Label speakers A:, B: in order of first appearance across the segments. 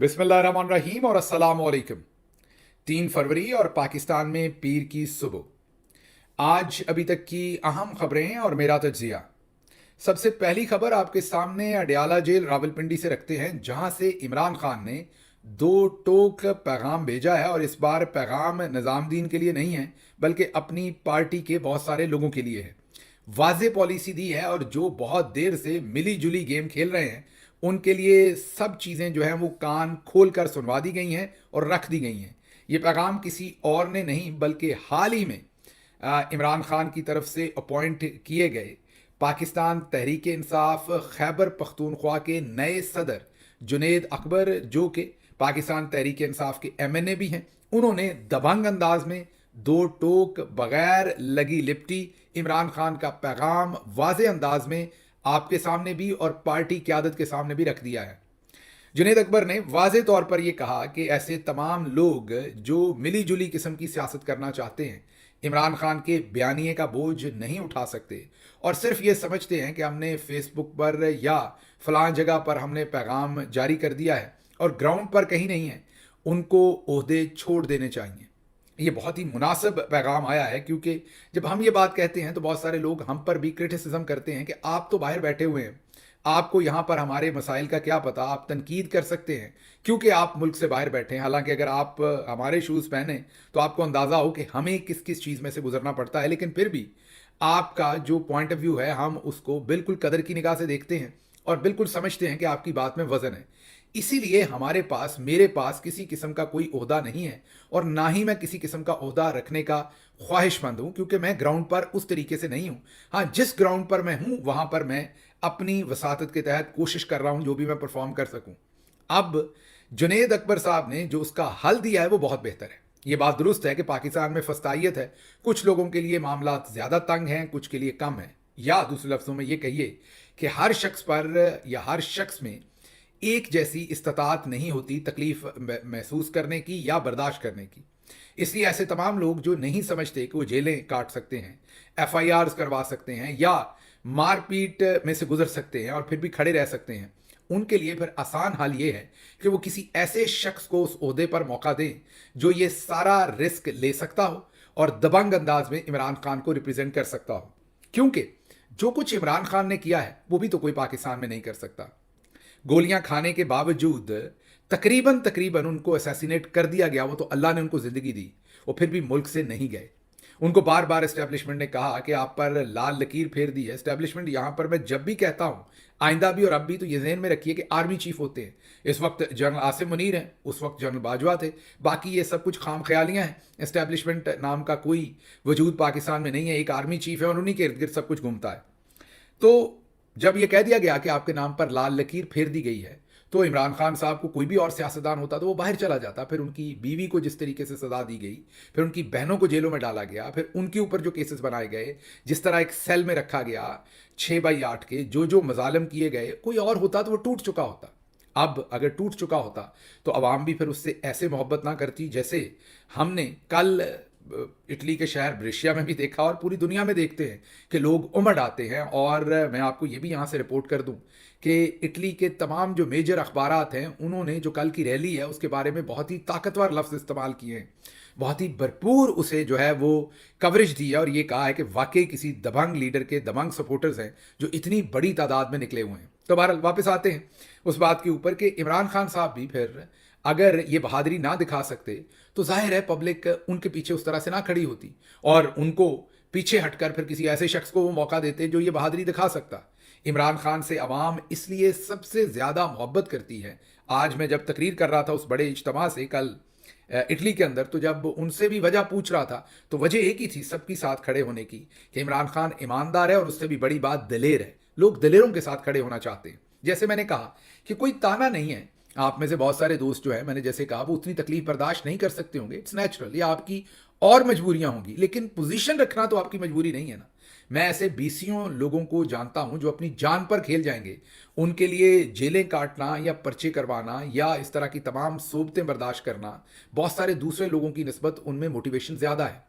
A: बिस्मिल्लाहिर्रहमानिर्रहीम और अस्सलाम वालेकुम। 3 फरवरी और पाकिस्तान में पीर की सुबह। आज अभी तक की अहम खबरें और मेरा तज्जिया। सबसे पहली खबर आपके सामने अडयाला जेल रावलपिंडी से रखते हैं, जहां से इमरान खान ने 2 टोक पैगाम भेजा है। और इस बार पैगाम निज़ामुद्दीन के लिए नहीं है, बल्कि अपनी पार्टी के बहुत सारे लोगों के लिए है। वाज़े पॉलिसी दी है और जो बहुत देर से मिली जुली गेम खेल रहे हैं उनके लिए सब चीज़ें जो हैं वो कान खोल कर सुनवा दी गई हैं और रख दी गई हैं। ये पैगाम किसी और ने नहीं, बल्कि हाल ही में इमरान खान की तरफ से अपॉइंट किए गए पाकिस्तान तहरीक इंसाफ खैबर पख्तूनख्वा के नए सदर जुनेद अकबर, जो कि पाकिस्तान तहरीक इंसाफ के MNA भी हैं, उन्होंने दबंग अंदाज में 2 टोक बगैर लगी लिपटी इमरान खान का पैगाम वाज़े अंदाज में आपके सामने भी और पार्टी क़यादत के सामने भी रख दिया है। जुनेद अकबर ने वाज़े तौर पर यह कहा कि ऐसे तमाम लोग जो मिली जुली किस्म की सियासत करना चाहते हैं, इमरान खान के बयानिए का बोझ नहीं उठा सकते और सिर्फ ये समझते हैं कि हमने फेसबुक पर या फलां जगह पर हमने पैगाम जारी कर दिया है और ग्राउंड पर कहीं नहीं है, उनको ओहदे छोड़ देने चाहिए। ये बहुत ही मुनासिब पैगाम आया है, क्योंकि जब हम ये बात कहते हैं तो बहुत सारे लोग हम पर भी क्रिटिसिज्म करते हैं कि आप तो बाहर बैठे हुए हैं, आपको यहाँ पर हमारे मसाइल का क्या पता, आप तनकीद कर सकते हैं क्योंकि आप मुल्क से बाहर बैठे हैं। हालांकि अगर आप हमारे शूज़ पहने तो आपको अंदाज़ा हो कि हमें किस किस चीज़ में से गुजरना पड़ता है, लेकिन फिर भी आपका जो पॉइंट ऑफ व्यू है हम उसको बिल्कुल कदर की निगाह से देखते हैं और बिल्कुल समझते हैं कि आपकी बात में वज़न है। इसीलिए हमारे पास, मेरे पास किसी किस्म का कोई ओहदा नहीं है और ना ही मैं किसी किस्म का ओहदा रखने का ख्वाहिशमंद हूं, क्योंकि मैं ग्राउंड पर उस तरीके से नहीं हूं। हाँ, जिस ग्राउंड पर मैं हूं वहां पर मैं अपनी वसातत के तहत कोशिश कर रहा हूं जो भी मैं परफॉर्म कर सकूं। अब जुनेद अकबर साहब ने जो उसका हल दिया है वो बहुत बेहतर है। ये बात दुरुस्त है कि पाकिस्तान में फस्तायत है, कुछ लोगों के लिए मामला ज़्यादा तंग हैं, कुछ के लिए कम है। या दूसरे लफ्ज़ों में ये कहिए कि हर शख्स पर या हर शख्स में एक जैसी इस्तात नहीं होती तकलीफ महसूस करने की या बर्दाश्त करने की। इसलिए ऐसे तमाम लोग जो नहीं समझते कि वो जेलें काट सकते हैं, FIRs करवा सकते हैं या मारपीट में से गुजर सकते हैं और फिर भी खड़े रह सकते हैं, उनके लिए फिर आसान हल ये है कि वो किसी ऐसे शख्स को उस ओहदे पर मौका दें जो ये सारा रिस्क ले सकता हो और दबंग अंदाज में इमरान खान को रिप्रेजेंट कर सकता हो। क्योंकि जो कुछ इमरान खान ने किया है वो भी तो कोई पाकिस्तान में नहीं कर सकता। गोलियां खाने के बावजूद तकरीबन तकरीबन उनको असैसिनेट कर दिया गया, वो तो अल्लाह ने उनको ज़िंदगी दी, वो फिर भी मुल्क से नहीं गए। उनको बार बार इस्टेब्लिशमेंट ने कहा कि आप पर लाल लकीर फेर दी है। इस्टेब्लिशमेंट यहाँ पर मैं जब भी कहता हूँ, आइंदा भी और अब भी, तो ये जहन में रखिए कि आर्मी चीफ होते हैं। इस वक्त जनरल आसिम मुनीर हैं, उस वक्त जनरल बाजवा थे। बाकी ये सब कुछ खाम ख्यालियाँ हैं। इस्टेब्लिशमेंट नाम का कोई वजूद पाकिस्तान में नहीं है। एक आर्मी चीफ है और उन्हीं के इर्द गिर्द सब कुछ घूमता है। तो जब यह कह दिया गया कि आपके नाम पर लाल लकीर फेर दी गई है, तो इमरान खान साहब को कोई भी और सियासतदान होता तो वो बाहर चला जाता। फिर उनकी बीवी को जिस तरीके से सजा दी गई, फिर उनकी बहनों को जेलों में डाला गया, फिर उनके ऊपर जो केसेस बनाए गए, जिस तरह एक सेल में रखा गया 6x8 के, जो जो मजालम किए गए, कोई और होता तो वो टूट चुका होता। अब अगर टूट चुका होता तो अवाम भी फिर उससे ऐसे मोहब्बत ना करती जैसे हमने कल इटली के शहर ब्रेशिया में भी देखा और पूरी दुनिया में देखते हैं कि लोग उमड़ आते हैं। और मैं आपको ये भी यहाँ से रिपोर्ट कर दूँ कि इटली के तमाम जो मेजर अखबारात हैं, उन्होंने जो कल की रैली है उसके बारे में बहुत ही ताकतवर लफ्ज़ इस्तेमाल किए हैं, बहुत ही भरपूर उसे जो है वो कवरेज दी है और ये कहा है कि वाकई किसी दबंग लीडर के दबंग सपोर्टर्स हैं जो इतनी बड़ी तादाद में निकले हुए हैं। तो बहरहाल वापस आते हैं उस बात के ऊपर कि इमरान खान साहब भी फिर अगर ये बहादुरी ना दिखा सकते तो जाहिर है पब्लिक उनके पीछे उस तरह से ना खड़ी होती और उनको पीछे हटकर फिर किसी ऐसे शख्स को वो मौका देते जो ये बहादुरी दिखा सकता। इमरान खान से अवाम इसलिए सबसे ज़्यादा मोहब्बत करती है। आज मैं जब तकरीर कर रहा था उस बड़े इज्तिमा से कल इटली के अंदर, तो जब उनसे भी वजह पूछ रहा था तो वजह एक ही थी सबकी साथ खड़े होने की कि इमरान खान ईमानदार है और उससे भी बड़ी बात दिलेर है। लोग दिलेरों के साथ खड़े होना चाहते हैं। जैसे मैंने कहा कि कोई ताना नहीं है। आप में से बहुत सारे दोस्त जो है, मैंने जैसे कहा, वो उतनी तकलीफ बर्दाश्त नहीं कर सकते होंगे, इट्स नेचुरल, या आपकी और मजबूरियां होंगी, लेकिन पोजीशन रखना तो आपकी मजबूरी नहीं है ना। मैं ऐसे बीसियों लोगों को जानता हूं जो अपनी जान पर खेल जाएंगे। उनके लिए जेलें काटना या पर्चे करवाना या इस तरह की तमाम सोबतें बर्दाश्त करना बहुत सारे दूसरे लोगों की निस्बत उनमें मोटिवेशन ज़्यादा है।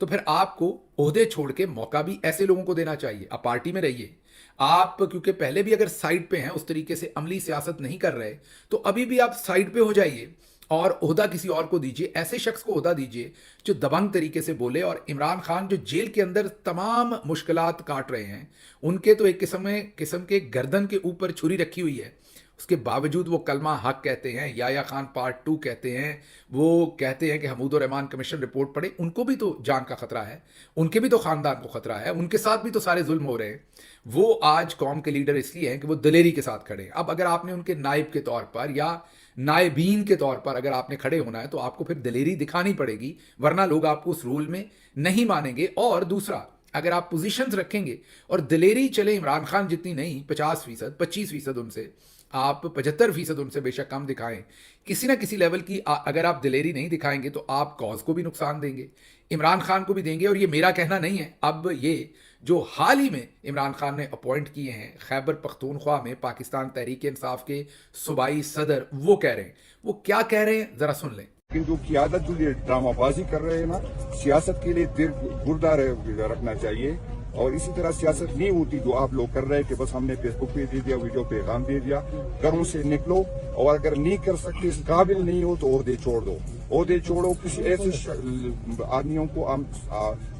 A: तो फिर आपको ओहदे छोड़ के मौका भी ऐसे लोगों को देना चाहिए। आप पार्टी में रहिए, आप क्योंकि पहले भी अगर साइड पे हैं, उस तरीके से अमली सियासत नहीं कर रहे, तो अभी भी आप साइड पे हो जाइए और ओहदा किसी और को दीजिए, ऐसे शख्स को ओहदा दीजिए जो दबंग तरीके से बोले। और इमरान खान जो जेल के अंदर तमाम मुश्किलात काट रहे हैं, उनके तो एक किस्म के गर्दन के ऊपर छुरी रखी हुई है, उसके बावजूद वो कलमा हक कहते हैं, याया खान पार्ट 2 कहते हैं, वो कहते हैं कि हमूद रहमान कमीशन रिपोर्ट पढ़े। उनको भी तो जान का खतरा है, उनके भी तो ख़ानदान को खतरा है, उनके साथ भी तो सारे जुल्म हो रहे हैं। वो आज कौम के लीडर इसलिए हैं कि वो दलेरी के साथ खड़े हैं। अब अगर आपने उनके नायब के तौर पर या नायबीन के तौर पर अगर आपने खड़े होना है, तो आपको फिर दलेरी दिखानी पड़ेगी, वरना लोग आपको उस रोल में नहीं मानेंगे। और दूसरा, अगर आप पोजीशंस रखेंगे और दलेरी चले इमरान खान जितनी नहीं, 50%, 25% उनसे, आप 75% उनसे बेशक कम दिखाएं, किसी ना किसी लेवल की अगर आप दिलेरी नहीं दिखाएंगे तो आप कॉज को भी नुकसान देंगे, इमरान खान को भी देंगे। और ये मेरा कहना नहीं है, अब ये जो हाल ही में इमरान खान ने अपॉइंट किए हैं खैबर पख्तूनख्वा में पाकिस्तान तहरीक इंसाफ के सूबाई सदर, वो कह रहे हैं। वो क्या कह रहे हैं ज़रा सुन लें।
B: लेकिन जो क़ियादत जो ये ड्रामाबाजी कर रहे हैं ना, सियासत के लिए दिल गुर्दा रखना चाहिए। और इसी तरह सियासत नहीं होती जो आप लोग कर रहे हैं कि बस हमने फेसबुक पे दे दिया, वीडियो पैगाम दे दिया। घरों से निकलो, और अगर नहीं कर सकते, इस काबिल नहीं हो, तो ओहदे छोड़ दो, ओहदे छोड़ो। किसी ऐसे आदमियों को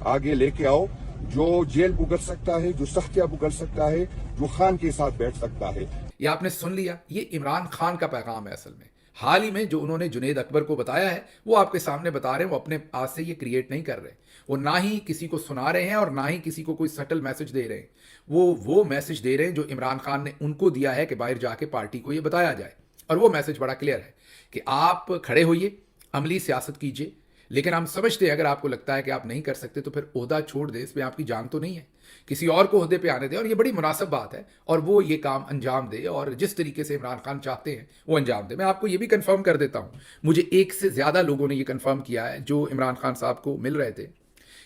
B: आगे लेके आओ जो जेल भुगत सकता है, जो सख्तियां भुगत सकता है, जो खान के साथ बैठ सकता है।
A: ये आपने सुन लिया, ये इमरान खान का पैगाम है। असल में हाल ही में जो उन्होंने जुनेद अकबर को बताया है, वो आपके सामने बता रहे हैं। वो अपने पास से ये क्रिएट नहीं कर रहे, वो ना ही किसी को सुना रहे हैं और ना ही किसी को कोई सटल मैसेज दे रहे हैं। वो मैसेज दे रहे हैं जो इमरान खान ने उनको दिया है कि बाहर जाके पार्टी को ये बताया जाए। और वो मैसेज बड़ा क्लियर है कि आप खड़े होइए, अमली सियासत कीजिए, लेकिन हम समझते हैं अगर आपको लगता है कि आप नहीं कर सकते तो फिर ओहदा छोड़ दे, इसमें आपकी जान तो नहीं है, किसी और को ओहदे पे आने दे। और ये बड़ी मुनासिब बात है, और वो ये काम अंजाम दे, और जिस तरीके से इमरान खान चाहते हैं वो अंजाम दे। मैं आपको ये भी कंफर्म कर देता हूँ, मुझे एक से ज़्यादा लोगों ने ये कंफर्म किया है जो इमरान खान साहब को मिल रहे थे,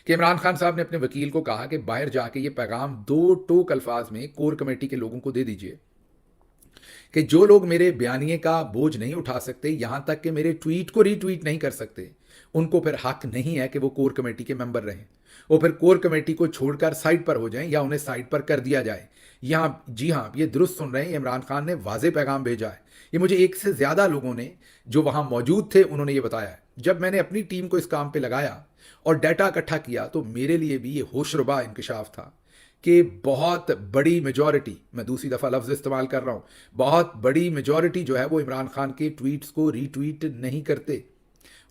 A: कि इमरान खान साहब ने अपने वकील को कहा कि बाहर जाके ये पैगाम 2 टोक अल्फाज में कोर कमेटी के लोगों को दे दीजिए कि जो लोग मेरे बयानिए का बोझ नहीं उठा सकते, यहां तक कि मेरे ट्वीट को रीट्वीट नहीं कर सकते, उनको फिर हक नहीं है कि वो कोर कमेटी के मेंबर रहें। वो फिर कोर कमेटी को छोड़कर साइड पर हो जाएं, या उन्हें साइड पर कर दिया जाए। यहाँ जी हाँ, ये दुरुस्त सुन रहे हैं, इमरान खान ने वाजे पैगाम भेजा है। ये मुझे एक से ज़्यादा लोगों ने जो वहाँ मौजूद थे उन्होंने ये बताया है। जब मैंने अपनी टीम को इस काम पर लगाया और डाटा इकट्ठा किया, तो मेरे लिए भी ये होशरुबा इंकशाफ था कि बहुत बड़ी मेजॉरिटी, मैं दूसरी दफ़ा लफ्ज़ इस्तेमाल कर रहा हूँ, बहुत बड़ी मेजॉरिटी जो है वो इमरान खान के ट्वीट्स को रीट्वीट नहीं करते।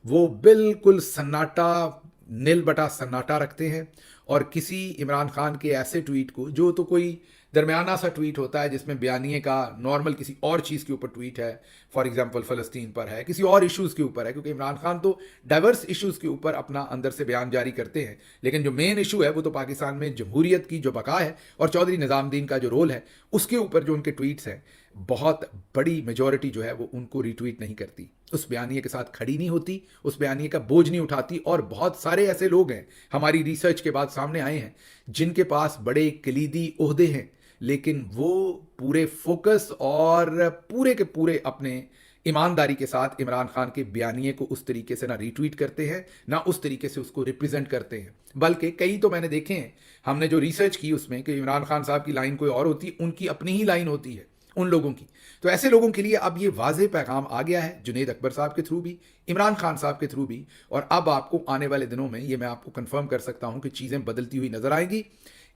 A: वो बिल्कुल सन्नाटा, नील बटा सन्नाटा रखते हैं। और किसी इमरान खान के ऐसे ट्वीट को, जो तो कोई दरमियाना सा ट्वीट होता है जिसमें बयानिए का नॉर्मल किसी और चीज़ के ऊपर ट्वीट है, फॉर एग्जांपल फ़लस्तीन पर है, किसी और इश्यूज़ के ऊपर है, क्योंकि इमरान खान तो डाइवर्स इश्यूज़ के ऊपर अपना अंदर से बयान जारी करते हैं, लेकिन जो मेन इशू है वो तो पाकिस्तान में जमहूरियत की जो बका है और चौधरी निज़ामुद्दीन का जो रोल है, उसके ऊपर जो उनके ट्वीट्स हैं, बहुत बड़ी मेजॉरिटी जो है वो उनको रीट्वीट नहीं करती, उस बयानिए के साथ खड़ी नहीं होती, उस बयानिए का बोझ नहीं उठाती। और बहुत सारे ऐसे लोग हैं हमारी रिसर्च के बाद सामने आए हैं जिनके पास बड़े कलीदी ओहदे हैं, लेकिन वो पूरे फोकस और पूरे के पूरे अपने ईमानदारी के साथ इमरान खान के बयानिए को उस तरीके से ना रीट्वीट करते हैं, ना उस तरीके से उसको रिप्रेजेंट करते हैं। बल्कि कई तो मैंने देखे हैं, हमने जो रिसर्च की उसमें, कि इमरान खान साहब की लाइन कोई और होती, उनकी अपनी ही लाइन होती है उन लोगों की। तो ऐसे लोगों के लिए अब ये वाज़ेह पैगाम आ गया है, जुनेद अकबर साहब के थ्रू भी, इमरान खान साहब के थ्रू भी। और अब आपको आने वाले दिनों में ये मैं आपको कंफर्म कर सकता हूं कि चीज़ें बदलती हुई नजर आएंगी।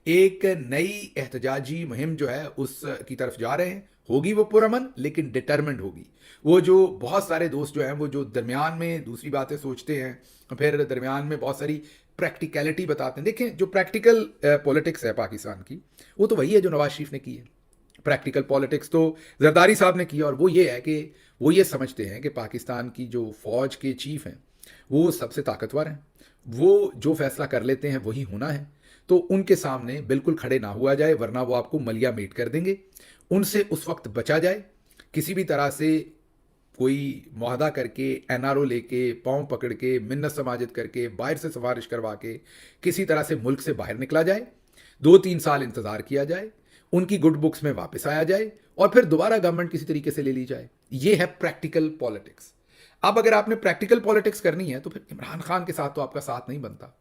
A: एक नई एहतजाजी मुहिम जो है उस की तरफ जा रहे हैं, होगी वो पुरअमन लेकिन डिटर्मिन्ड होगी। वो जो बहुत सारे दोस्त जो हैं वो जो दरमियान में दूसरी बातें सोचते हैं, फिर दरमियान में बहुत सारी प्रैक्टिकलिटी बताते हैं। देखें, जो प्रैक्टिकल पॉलिटिक्स है पाकिस्तान की, वो तो वही है जो नवाज शरीफ ने की है। प्रैक्टिकल पॉलिटिक्स तो जरदारी साहब ने की, और वो ये है कि वो ये समझते हैं कि पाकिस्तान की जो फ़ौज के चीफ हैं वो सबसे ताकतवर हैं, वो जो फैसला कर लेते हैं वही होना है, तो उनके सामने बिल्कुल खड़े ना हुआ जाए, वरना वो आपको मलिया मेट कर देंगे। उनसे उस वक्त बचा जाए, किसी भी तरह से कोई मुआहदा करके, एनआरओ लेके, पाँव पकड़ के, मिन्नत समाजत करके, बाहर से सिफारिश करवा के किसी तरह से मुल्क से बाहर निकला जाए, 2-3 साल इंतज़ार किया जाए, उनकी गुड बुक्स में वापस आया जाए, और फिर दोबारा गवर्नमेंट किसी तरीके से ले ली जाए। ये है प्रैक्टिकल पॉलिटिक्स। अब अगर आपने प्रैक्टिकल पॉलिटिक्स करनी है तो फिर इमरान खान के साथ तो आपका साथ नहीं बनता।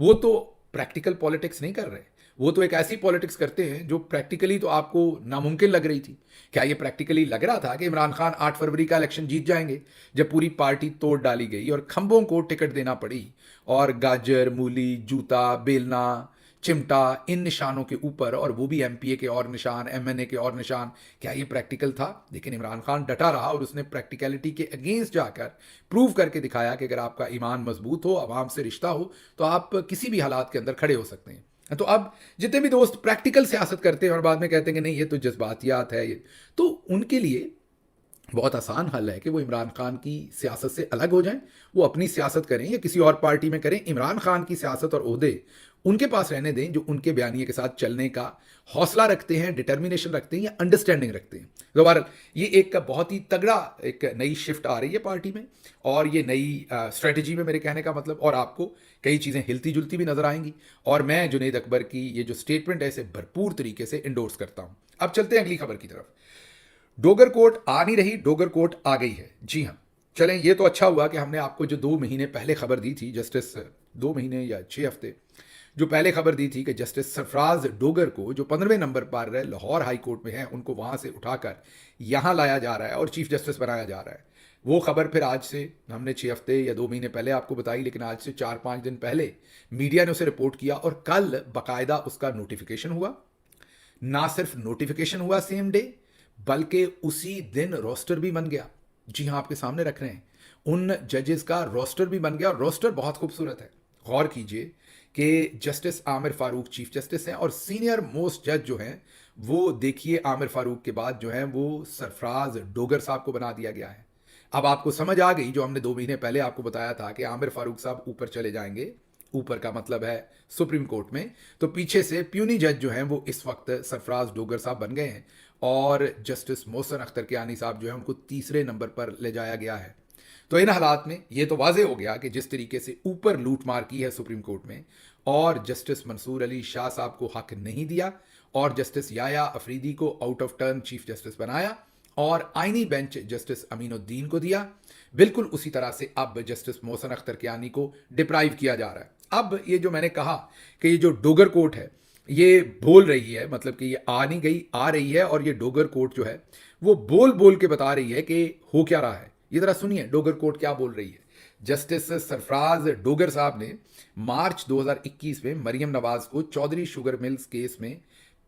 A: वो तो प्रैक्टिकल पॉलिटिक्स नहीं कर रहे, वो तो एक ऐसी पॉलिटिक्स करते हैं जो प्रैक्टिकली तो आपको नामुमकिन लग रही थी। क्या ये प्रैक्टिकली लग रहा था कि इमरान खान 8 फरवरी का इलेक्शन जीत जाएंगे, जब पूरी पार्टी तोड़ डाली गई और खंभों को टिकट देना पड़ी और गाजर, मूली, जूता, बेलना, चिमटा इन निशानों के ऊपर, और वो भी एमपीए के और निशान, एमएनए के और निशान, क्या ये प्रैक्टिकल था? लेकिन इमरान खान डटा रहा और उसने प्रैक्टिकलिटी के अगेंस्ट जाकर प्रूव करके दिखाया कि अगर आपका ईमान मजबूत हो, आवाम से रिश्ता हो, तो आप किसी भी हालात के अंदर खड़े हो सकते हैं। तो अब जितने भी दोस्त प्रैक्टिकल सियासत करते हैं और बाद में कहते हैं कि नहीं ये तो जज्बातियात है, ये तो उनके लिए बहुत आसान हल है कि वो इमरान खान की सियासत से अलग हो जाएं, वो अपनी सियासत करें या किसी और पार्टी में करें। इमरान खान की सियासत और ओहदे उनके पास रहने दें जो उनके बयानिए के साथ चलने का हौसला रखते हैं, डिटर्मिनेशन रखते हैं या अंडरस्टैंडिंग रखते हैं। दोबारा ये एक बहुत ही तगड़ा एक नई शिफ्ट आ रही है पार्टी में, और ये नई स्ट्रेटजी में मेरे कहने का मतलब, और आपको कई चीज़ें हिलती जुलती भी नजर आएंगी। और मैं जुनैद अकबर की ये जो स्टेटमेंट है इसे भरपूर तरीके से इंडोर्स करता हूं। अब चलते हैं अगली खबर की तरफ। डोगर कोर्ट आ नहीं रही, डोगर कोर्ट आ गई है। जी हाँ, चलें, ये तो अच्छा हुआ कि हमने आपको जो 2 महीने पहले खबर दी थी, जस्टिस 2 महीने या 6 हफ्ते जो पहले खबर दी थी कि जस्टिस सरफराज डोगर को जो 15वें नंबर पर लाहौर हाई कोर्ट में है, उनको वहां से उठाकर यहां लाया जा रहा है और चीफ जस्टिस बनाया जा रहा है। वो खबर फिर आज से हमने 6 हफ्ते या 2 महीने पहले आपको बताई, लेकिन आज से 4-5 दिन पहले मीडिया ने उसे रिपोर्ट किया और कल बाकायदा उसका नोटिफिकेशन हुआ। ना सिर्फ नोटिफिकेशन हुआ सेम डे, बल्कि उसी दिन रोस्टर भी बन गया। जी हाँ, आपके सामने रख रहे हैं, उन जजेस का रोस्टर भी बन गया और रोस्टर बहुत खूबसूरत है। गौर कीजिए कि justice Aamir Farooq chief justice हैं और सीनियर मोस्ट जज जो हैं वो देखिए आमिर फारूक के बाद जो हैं वो सरफराज डोगर साहब को बना दिया गया है। अब आपको समझ आ गई जो हमने 2 महीने पहले आपको बताया था कि आमिर फारूक साहब ऊपर चले जाएंगे, ऊपर का मतलब है सुप्रीम कोर्ट में, तो पीछे से प्यूनी जज जो हैं वो इस वक्त सरफराज डोगर साहब बन गए हैं और जस्टिस मोहसिन अख्तर कियानी साहब जो है उनको तीसरे नंबर पर ले जाया गया है। तो इन हालात में ये तो वाजे हो गया कि जिस तरीके से ऊपर लूट मार की है सुप्रीम कोर्ट में और जस्टिस मंसूर अली शाह साहब को हक नहीं दिया और जस्टिस याया अफरीदी को out of turn chief justice बनाया और आईनी बेंच जस्टिस अमीनुद्दीन को दिया, बिल्कुल उसी तरह से अब जस्टिस मोहसिन अख्तर कियानी को डिप्राइव किया जा रहा है। अब ये जो मैंने कहा कि ये जो डोगर कोर्ट है ये बोल रही है, मतलब कि ये आ नहीं गई, आ रही है, और ये डोगर कोर्ट जो है वो बोल बोल के बता रही है कि हो क्या रहा है। ये जरा सुनिए डोगर कोर्ट क्या बोल रही है। जस्टिस सरफराज डोगर साहब ने मार्च 2021 में मरियम नवाज को चौधरी शुगर मिल्स केस में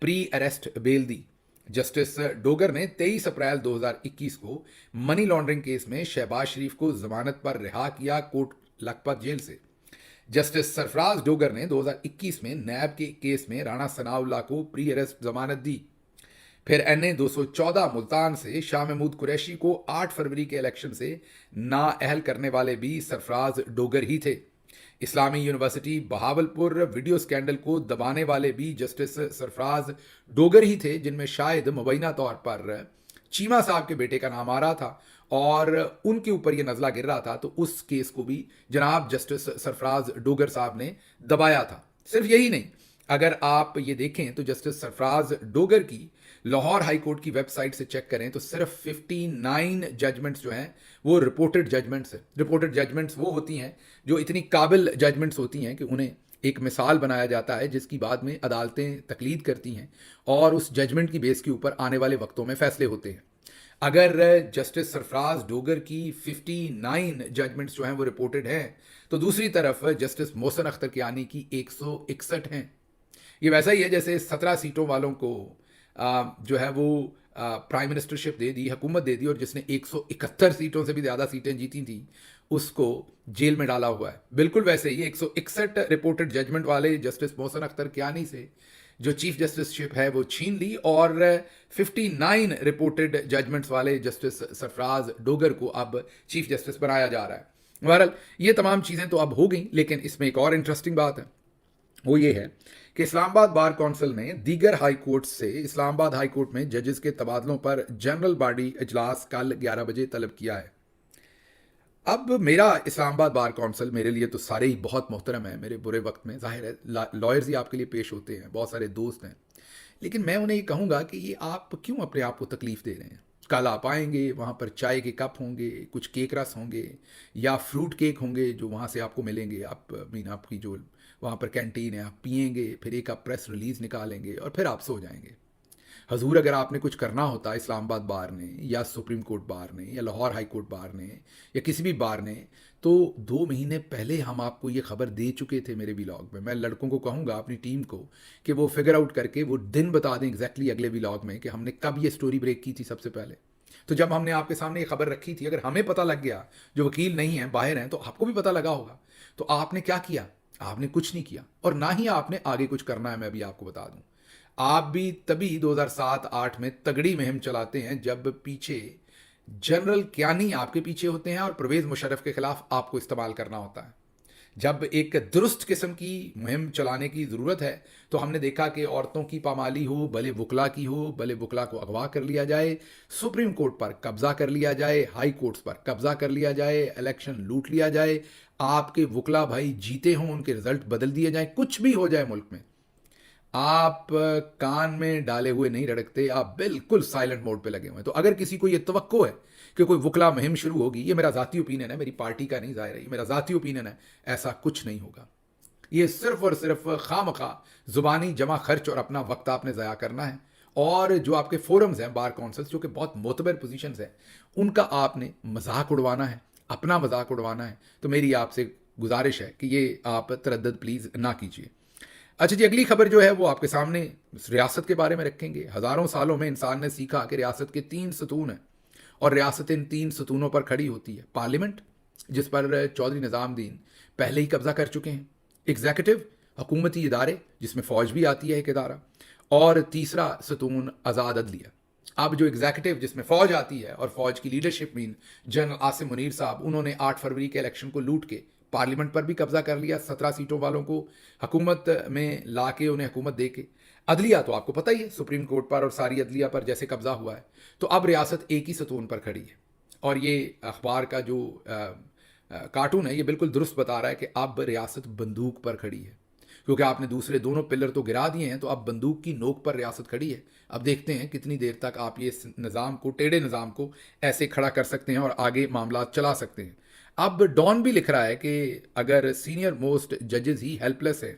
A: प्री अरेस्ट बेल दी। जस्टिस डोगर ने 23 अप्रैल 2021 को मनी लॉन्ड्रिंग केस में शहबाज शरीफ को जमानत पर रिहा किया कोर्ट लखपत जेल से। जस्टिस सरफराज डोगर ने 2021 में नैब के केस में राणा सनाउल्लाह को प्री अरेस्ट जमानत दी। फिर एनए 214 मुल्तान से शाह महमूद कुरैशी को 8 फरवरी के इलेक्शन से नाअहल करने वाले भी सरफराज डोगर ही थे। इस्लामी यूनिवर्सिटी बहावलपुर वीडियो स्कैंडल को दबाने वाले भी जस्टिस सरफराज डोगर ही थे, जिनमें शायद मुबैना तौर पर चीमा साहब के बेटे का नाम आ रहा था और उनके ऊपर यह नजला गिर रहा था, तो उस केस को भी जनाब जस्टिस सरफराज डोगर साहब ने दबाया था। सिर्फ यही नहीं, अगर आप ये देखें तो जस्टिस सरफराज डोगर की लाहौर हाई कोर्ट की वेबसाइट से चेक करें तो सिर्फ 59 जजमेंट्स जो हैं वो रिपोर्टेड जजमेंट्स हैं। रिपोर्टेड जजमेंट्स वो होती हैं जो इतनी काबिल जजमेंट्स होती हैं कि उन्हें एक मिसाल बनाया जाता है जिसकी बाद में अदालतें तकलीद करती हैं और उस जजमेंट की बेस के ऊपर आने वाले वक्तों में फैसले होते हैं। अगर जस्टिस सरफराज डोगर की 59 जजमेंट्स जो हैं वो रिपोर्टेड हैं, तो दूसरी तरफ जस्टिस मोहसिन अख्तर कियानी की 161 हैं। ये वैसा ही है जैसे 17 सीटों वालों को जो है वो प्राइम मिनिस्टरशिप दे दी, हुकूमत दे दी, और जिसने 171 सीटों से भी ज़्यादा सीटें जीती थी उसको जेल में डाला हुआ है। बिल्कुल वैसे ही 161 रिपोर्टेड जजमेंट वाले जस्टिस मोहसिन अख्तर कियानी से जो चीफ जस्टिसशिप है वो छीन ली और 59 रिपोर्टेड जजमेंट्स वाले जस्टिस सरफराज डोगर को अब चीफ जस्टिस बनाया जा रहा है। बहरहाल ये तमाम चीज़ें तो अब हो गई, लेकिन इसमें एक और इंटरेस्टिंग बात है, वो ये है कि इस्लामाबाद बार काउंसिल ने दीगर हाई कोर्ट से इस्लामाबाद हाई कोर्ट में जजेस के तबादलों पर जनरल बॉडी इजलास कल 11 बजे तलब किया है। अब मेरा इस्लामाबाद बार काउंसिल मेरे लिए तो सारे ही बहुत मोहतरम है। मेरे बुरे वक्त में जाहिर है लॉयर्स ही आपके लिए पेश होते हैं, बहुत सारे दोस्त हैं, लेकिन मैं उन्हें ये कहूँगा कि ये आप क्यों अपने आप को तकलीफ दे रहे हैं। कल आप आएंगे, वहाँ पर चाय के कप होंगे, कुछ केक रस होंगे या फ्रूट केक होंगे जो वहाँ से आपको मिलेंगे। आप मीन आपकी जो वहाँ पर कैंटीन है, आप पिएंगे, फिर एक आप प्रेस रिलीज़ निकालेंगे और फिर आप सो जाएंगे। हजूर, अगर आपने कुछ करना होता इस्लामाबाद बार ने या सुप्रीम कोर्ट बार ने या लाहौर हाई कोर्ट बार ने या किसी भी बार ने, तो 2 महीने पहले हम आपको ये खबर दे चुके थे मेरे व्लॉग में। मैं लड़कों को कहूँगा, अपनी टीम को, कि वो फिगर आउट करके वो दिन बता दें एग्जैक्टली अगले व्लॉग में कि हमने कब ये स्टोरी ब्रेक की थी सबसे पहले। तो जब हमने आपके सामने ये खबर रखी थी, अगर हमें पता लग गया, जो वकील नहीं है, बाहर हैं, तो आपको भी पता लगा होगा। तो आपने क्या किया? आपने कुछ नहीं किया, और ना ही आपने आगे कुछ करना है। मैं अभी आपको बता दूं, आप भी तभी 2007-8 में तगड़ी मुहिम चलाते हैं जब पीछे जनरल कियानी आपके पीछे होते हैं और परवेज मुशर्रफ के खिलाफ आपको इस्तेमाल करना होता है। जब एक दुरुस्त किस्म की मुहिम चलाने की ज़रूरत है, तो हमने देखा कि औरतों की पामाली हो, भले वकला की हो, भले वकला को अगवा कर लिया जाए, सुप्रीम कोर्ट पर कब्जा कर लिया जाए, हाई कोर्ट्स पर कब्जा कर लिया जाए, इलेक्शन लूट लिया जाए, आपके वकला भाई जीते हों, उनके रिजल्ट बदल दिए जाए, कुछ भी हो जाए मुल्क में, आप कान में डाले हुए नहीं रड़कते, आप बिल्कुल साइलेंट मोड पे लगे हुए हैं। तो अगर किसी को ये तवक्को है कि कोई वकला मुहिम शुरू होगी, ये मेरा ज़ाती ओपिनियन है, मेरी पार्टी का नहीं, ज़ाहिर है, ये मेरा ज़ाती ओपिनियन है, ऐसा कुछ नहीं होगा। ये सिर्फ और सिर्फ खामखा ज़ुबानी जमा खर्च और अपना वक्त आपने ज़ाया करना है। और जो आपके फोरम्स हैं, बार काउंसिल्स, जो कि बहुत मोतबर पोजीशंस हैं, उनका आपने मजाक उड़वाना है, अपना मजाक उड़वाना है। तो मेरी आपसे गुजारिश है कि ये आप तरद्दद प्लीज़ ना कीजिए। अच्छा जी, अगली खबर जो है वो आपके सामने रियासत के बारे में रखेंगे। हज़ारों सालों में इंसान ने सीखा कि रियासत के 3 सतून हैं और रियासत इन 3 सतूनों पर खड़ी होती है। पार्लियामेंट, जिस पर चौधरी निज़ामुद्दीन पहले ही कब्जा कर चुके हैं। एग्जीक्यूटिव, हुकूमती इदारे, जिसमें फ़ौज भी आती है एक इदारा। और तीसरा सतून आज़ाद अदलिया। अब जो एग्जीक्यूटिव, जिसमें फ़ौज आती है, और फ़ौज की leadership mean general Asim Munir साहब, उन्होंने 8 फरवरी के इलेक्शन को लूट के पार्लियामेंट पर भी कब्जा कर लिया। 17 सीटों वालों को हुकूमत में ला के, उन्हें हुकूमत दे के। अदलिया तो आपको पता ही है, सुप्रीम कोर्ट पर और सारी अदलिया पर जैसे कब्जा हुआ है। तो अब रियासत एक ही सतून पर खड़ी है। और ये अखबार का जो कार्टून है, ये बिल्कुल दुरुस्त बता रहा है कि अब रियासत बंदूक पर खड़ी है, क्योंकि आपने दूसरे दोनों पिलर तो गिरा दिए हैं, तो अब बंदूक की नोक पर रियासत खड़ी है। अब देखते हैं कितनी देर तक आप ये निज़ाम को, टेढ़े निज़ाम को ऐसे खड़ा कर सकते हैं और आगे मामला चला सकते हैं। अब डॉन भी लिख रहा है कि अगर सीनियर मोस्ट जजेस ही हेल्पलेस है,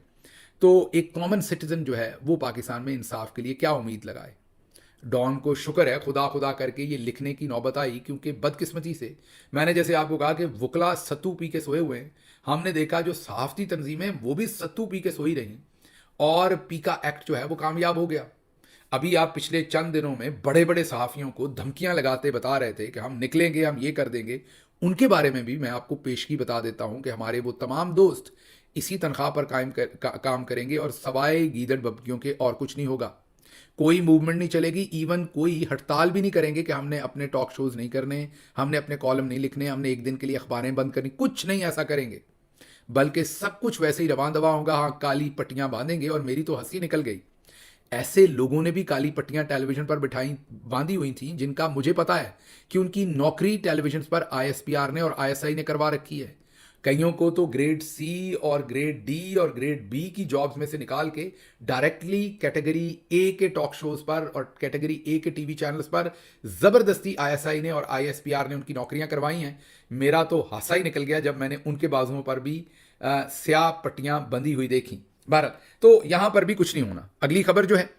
A: तो एक कॉमन सिटीजन जो है वो पाकिस्तान में इंसाफ के लिए क्या उम्मीद लगाए। डॉन को शुक्र है, खुदा खुदा करके ये लिखने की नौबत आई, क्योंकि बदकिस्मती से मैंने जैसे आपको कहा कि वकला सत्तू पी के सोए हुए हैं, हमने देखा जो सहाफ़ती तंजीमें वो भी सत्तू पी के सोई रहीं, और पीका एक्ट जो है वो कामयाब हो गया। अभी आप पिछले चंद दिनों में बड़े बड़े सहाफ़ियों को धमकियां लगाते बता रहे थे कि हम निकलेंगे, हम ये कर देंगे। उनके बारे में भी मैं आपको पेशगी बता देता हूं कि हमारे वो तमाम दोस्त इसी तनख्वाह पर काम करेंगे और सवाए गीदड़ बब्कियों के और कुछ नहीं होगा। कोई मूवमेंट नहीं चलेगी, इवन कोई हड़ताल भी नहीं करेंगे कि हमने अपने टॉक शोज नहीं करने, हमने अपने कॉलम नहीं लिखने, हमने एक दिन के लिए अखबारें बंद करनी, कुछ नहीं ऐसा करेंगे। बल्कि सब कुछ वैसे ही रवां दवा होगा। हाँ, काली पट्टियां बांधेंगे। और मेरी तो हंसी निकल गई, ऐसे लोगों ने भी काली पट्टियां टेलीविजन पर बिठाई, बांधी हुई थी, जिनका मुझे पता है कि उनकी नौकरी टेलीविजन पर आईएसपीआर ने और आईएसआई ने करवा रखी है। कईयों को तो ग्रेड सी और ग्रेड डी और ग्रेड बी की जॉब्स में से निकाल के डायरेक्टली कैटेगरी ए के टॉक शोज पर और कैटेगरी ए के टीवी चैनल्स पर जबरदस्ती आईएसआई ने और आईएसपीआर ने उनकी नौकरियां करवाई हैं। मेरा तो हासा ही निकल गया जब मैंने उनके बाजुओं पर भी स्याह पट्टियां बंधी हुई देखी। भारत तो यहां पर भी कुछ नहीं होना। अगली खबर जो है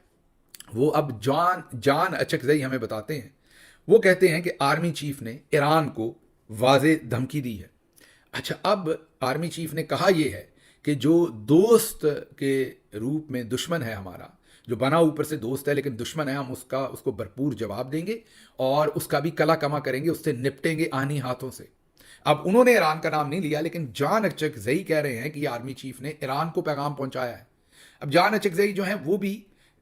A: वो अब जान अचकजई हमें बताते हैं। वो कहते हैं कि आर्मी चीफ ने ईरान को वाज़े धमकी दी है। अच्छा, अब आर्मी चीफ ने कहा यह है कि जो दोस्त के रूप में दुश्मन है हमारा, जो बना ऊपर से दोस्त है लेकिन दुश्मन है, हम उसको भरपूर जवाब देंगे और उसका भी कला कमा करेंगे, उससे निपटेंगे आनी हाथों से। अब उन्होंने ईरान का नाम नहीं लिया, लेकिन जान अचकजई कह रहे हैं कि आर्मी चीफ ने ईरान को पैगाम पहुंचाया है। अब जान अचकजई जो है वो भी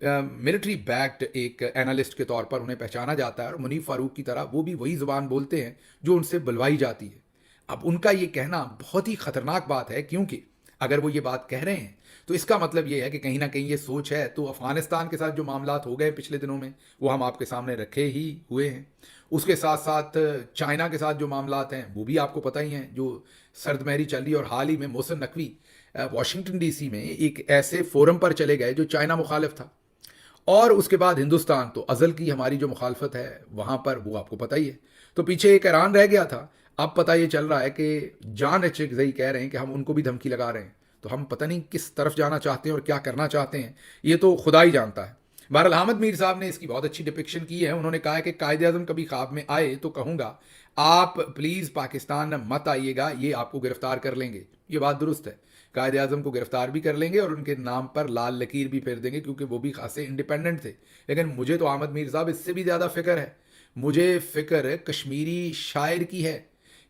A: मिलिट्री बैक्ड एक एनालिस्ट के तौर पर उन्हें पहचाना जाता है, और मुनीफ फारूक की तरह वो भी वही जुबान बोलते हैं जो उनसे बुलवाई जाती है। अब उनका ये कहना बहुत ही खतरनाक बात है, क्योंकि अगर वो ये बात कह रहे हैं तो इसका मतलब ये है कि कहीं ना कहीं ये सोच है। तो अफगानिस्तान के साथ जो मामलात हो गए पिछले दिनों में, वो हम आपके सामने रखे ही हुए हैं। उसके साथ साथ चाइना के साथ जो मामलात हैं वो भी आपको पता ही हैं, जो सर्दमहरी चल रही। और हाल ही में मोहसिन नकवी वाशिंगटन डीसी में एक ऐसे फोरम पर चले गए जो चाइना मुखालिफ था, और उसके बाद हिंदुस्तान, तो अज़ल की हमारी जो मुखालफत है वहाँ पर वो आपको पता ही है। तो पीछे एक ईरान रह गया था, अब पता ये चल रहा है कि जान एचेकज़ई कह रहे हैं कि हम उनको भी धमकी लगा रहे हैं। तो हम पता नहीं किस तरफ जाना चाहते हैं और क्या करना चाहते हैं, ये तो खुदा ही जानता है। बहरहाल अहमद मीर साहब ने इसकी बहुत अच्छी डिपिक्शन की है। उन्होंने कहा है कि कायदे आज़म कभी ख्वाब में आए तो कहूँगा आप प्लीज़ पाकिस्तान मत आइएगा, ये आपको गिरफ्तार कर लेंगे। ये बात दुरुस्त है, कायदे आज़म को गिरफ्तार भी कर लेंगे और उनके नाम पर लाल लकीर भी फेर देंगे, क्योंकि वो भी खासे इंडिपेंडेंट थे। लेकिन मुझे तो अहमद मीर साहब इससे भी ज़्यादा फ़िक्र है। मुझे फ़िक्र कश्मीरी शायर की है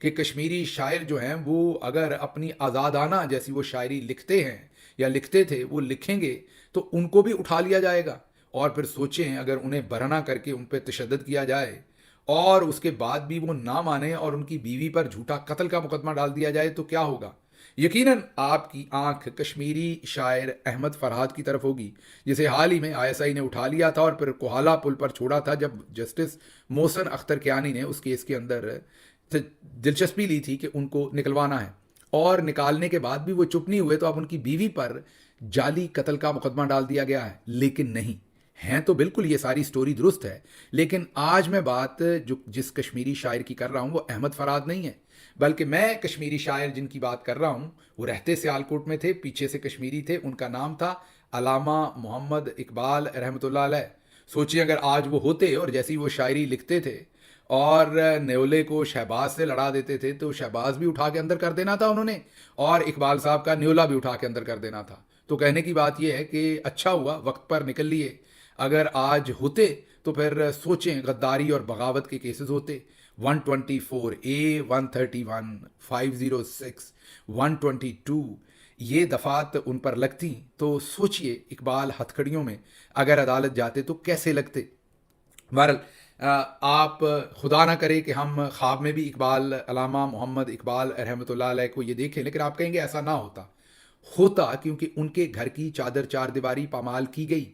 A: कि कश्मीरी शायर जो हैं वो अगर अपनी आज़ादाना जैसी वो शायरी लिखते हैं या लिखते थे, वो लिखेंगे तो उनको भी उठा लिया जाएगा। और फिर सोचें अगर उन्हें बरहना करके उन पर तशद्दुद किया जाए और उसके बाद भी वो ना माने और उनकी बीवी पर झूठा कत्ल का मुकदमा डाल दिया जाए तो क्या होगा। यकीनन आपकी आंख कश्मीरी शायर अहमद फरहाद की तरफ होगी, जिसे हाल ही में आईएसआई ने उठा लिया था और फिर कोहाला पुल पर छोड़ा था, जब जस्टिस मोहसिन अख्तर कियानी ने उस केस के अंदर दिलचस्पी ली थी कि उनको निकलवाना है। और निकालने के बाद भी वो चुप नहीं हुए, तो अब उनकी बीवी पर जाली कत्ल का मुकदमा डाल दिया गया है। लेकिन नहीं, हैं तो बिल्कुल ये सारी स्टोरी दुरुस्त है, लेकिन आज मैं बात जो जिस कश्मीरी शायर की कर रहा हूँ वो अहमद फरहाद नहीं है, बल्कि मैं कश्मीरी शायर जिनकी बात कर रहा हूँ वो रहते सियालकोट में थे, पीछे से कश्मीरी थे। उनका नाम था अलामा मोहम्मद इकबाल रहमतुल्लाह अलैह। सोचिए अगर आज वो होते और जैसी वो शायरी लिखते थे और न्योले को शहबाज से लड़ा देते थे, तो शहबाज भी उठा के अंदर कर देना था उन्होंने और इकबाल साहब का न्योला भी उठा के अंदर कर देना था। तो कहने की बात यह है कि अच्छा हुआ वक्त पर निकल लिए। अगर आज होते तो फिर सोचें गद्दारी और बगावत के केसेस होते, 124A, 131, 506, 122, ये दफात उन पर लगती तो सोचिए इकबाल हथकड़ियों में अगर अदालत जाते तो कैसे लगते। बहरहाल आप खुदा ना करे कि हम ख्वाब में भी इकबाल अलामा मोहम्मद इकबाल रहमतुल्लाह अलैह को ये देखें, लेकिन आप कहेंगे ऐसा ना होता क्योंकि उनके घर की चादर चार दीवारी पामाल की गई।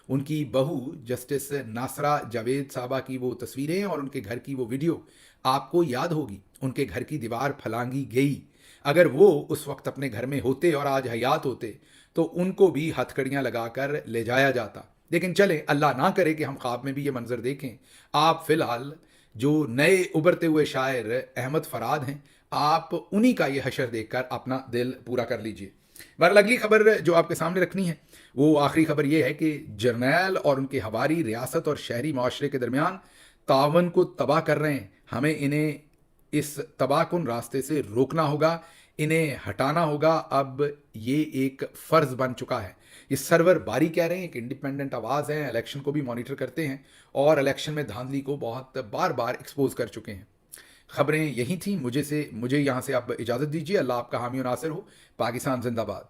A: उनकी बहू जस्टिस नासरा जावेद साहबा की वो तस्वीरें और उनके घर की वो वीडियो आपको याद होगी। उनके घर की दीवार फलांगी गई। अगर वो उस वक्त अपने घर में होते और आज हयात होते तो उनको भी हथकड़ियाँ लगाकर ले जाया जाता। लेकिन चले, अल्लाह ना करे कि हम ख्वाब में भी ये मंजर देखें। आप फिलहाल जो नए उभरते हुए शायर अहमद फरहाद हैं, आप उन्हीं का ये हशर देखकर अपना दिल पूरा कर लीजिए। बहरहाल अगली खबर जो आपके सामने रखनी है वो आखिरी खबर ये है कि जर्नैल और उनके हवारी रियासत और शहरी माशरे के दरमियान तावन को तबाह कर रहे हैं। हमें इन्हें इस तबाहकुन रास्ते से रोकना होगा, इन्हें हटाना होगा। अब ये एक फ़र्ज़ बन चुका है। ये सरवर बारी कह रहे हैं, एक इंडिपेंडेंट आवाज़ है, इलेक्शन को भी मॉनिटर करते हैं और इलेक्शन में धांधली को बहुत बार बार एक्सपोज कर चुके हैं। खबरें यही थी। मुझे यहाँ से आप इजाज़त दीजिए। अल्लाह आपका हामी और नासिर हो। पाकिस्तान जिंदाबाद।